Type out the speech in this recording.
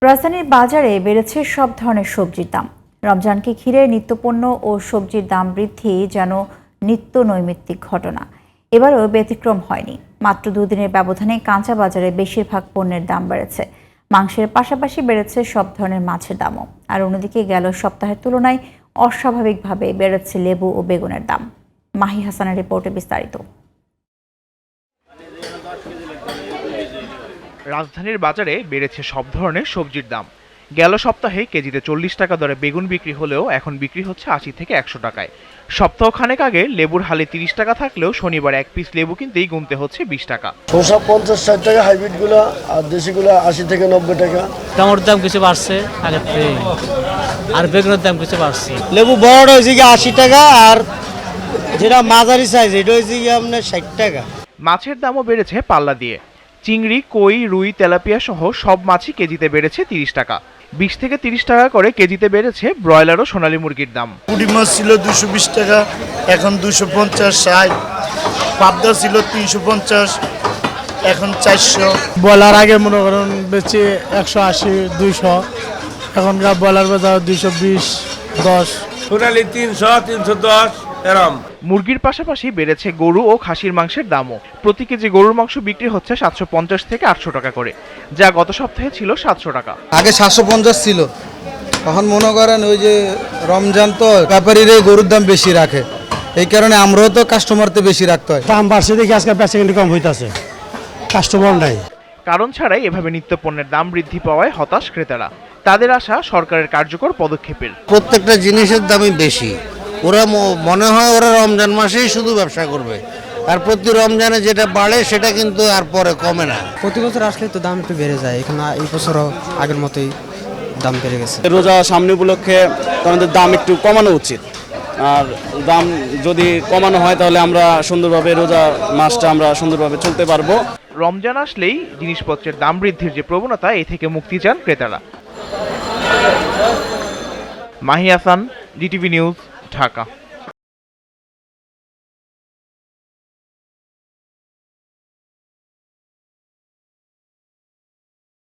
রাজধানীর বাজারে বেড়েছে সব ধরনের সবজির দাম। রমজানকে ঘিরে নিত্যপণ্য ও সবজির দাম বৃদ্ধি যেন নিত্য নৈমিত্তিক ঘটনা। এবারও ব্যতিক্রম হয়নি। মাত্র দুদিনের ব্যবধানে কাঁচা বাজারে বেশিরভাগ পণ্যের দাম বেড়েছে। মাংসের পাশাপাশি বেড়েছে সব ধরনের মাছের দামও। আর অন্যদিকে গেল সপ্তাহের তুলনায় অস্বাভাবিকভাবে বেড়েছে লেবু ও বেগুনের দাম। মাহি হাসানের রিপোর্টে বিস্তারিত। রাজধানীর বাজারে বেড়েছে সব ধরনের সবজির দাম। গেল সপ্তাহে কেজিতে 40 টাকা দরে বেগুন বিক্রি হলেও এখন বিক্রি হচ্ছে 80 থেকে 100 টাকায়। সপ্তাহখানেক আগে লেবুর হালে 30 টাকা থাকলেও শনিবার এক পিস লেবু কিনতেই গুনতে হচ্ছে 20 টাকা। শসা 50-60 টাকা, হাইব্রিডগুলো আর দেশিগুলো 80 থেকে 90 টাকা। টমেটোর দাম কিছু বাড়ছে আগের থেকে, আর বেগুনের দাম কিছু বাড়ছে। লেবু বড় হয়েছে কি 80 টাকা, আর যেটা মাঝারি সাইজ এটা হয়েছে কি আপনার 60 টাকা। মাছের দামও বেড়েছে পাল্লা দিয়ে। চিংড়ি, কই, রুই, তেলাপিয়া সহ সব মাছই কেজিতে বেড়েছে 30 টাকা। 20 থেকে 30 টাকা করে কেজিতে বেড়েছে ব্রয়লার ও সোনালী মুরগির দাম। পুঁটি মাছ ছিল 220 টাকা, এখন 250-60। পাবদা ছিল 350, এখন 400। ব্রয়লার আগে মনে করেন বেচে 180-200, এখনকার ব্রয়লার বাজার 220-10। সোনালী 300-310 এরম। মুরগির পাশাপাশি বেড়েছে গরু ও খাসির মাংসের দামও। প্রতি কেজি গরুর মাংস বিক্রি হচ্ছে 750 থেকে 800 টাকা করে, যা গত সপ্তাহে ছিল 700 টাকা। আগে 750 ছিল, এখন মনে করেন ওই যে রমজান তো ব্যাপারীরা গরুর দাম বেশি রাখে, এই কারণে আমরাও তো কাস্টমারতে বেশি রাখতে হয়। দাম বাড়ছে দেখি আজকে বেচা কিনে কম হইতাছে, কাস্টমার নাই। কারণ ছাড়াই এভাবে নিত্যপণ্যের দাম বৃদ্ধি পাওয়ায় হতাশ ক্রেতারা। তাদের আশা সরকারের কার্যকর পদক্ষেপের। প্রত্যেকটা জিনিসের দামই বেশি। ওরা মনে হয় ওরা রমজান মাসেই শুধু ব্যবসা করবে, আর প্রতি রমজানে যেটা বাড়ে সেটা কিন্তু আর পরে কমে না। প্রতি বছর আসলে তো দাম একটু বেড়ে যায়, এখানে এই বছরও আগের মতোই দাম বেড়ে গেছে। রোজা সামনে উপলক্ষে আমাদের দাম একটু কমানো উচিত, আর দাম যদি কমানো হয় তাহলে আমরা সুন্দরভাবে রোজা মাসটা আমরা সুন্দরভাবে চলতে পারবো। রমজান আসলেই জিনিসপত্রের দাম বৃদ্ধির যে প্রবণতা, এ থেকে মুক্তি চান ক্রেতারা। Mahi Hasan, DTV news, Dhaka.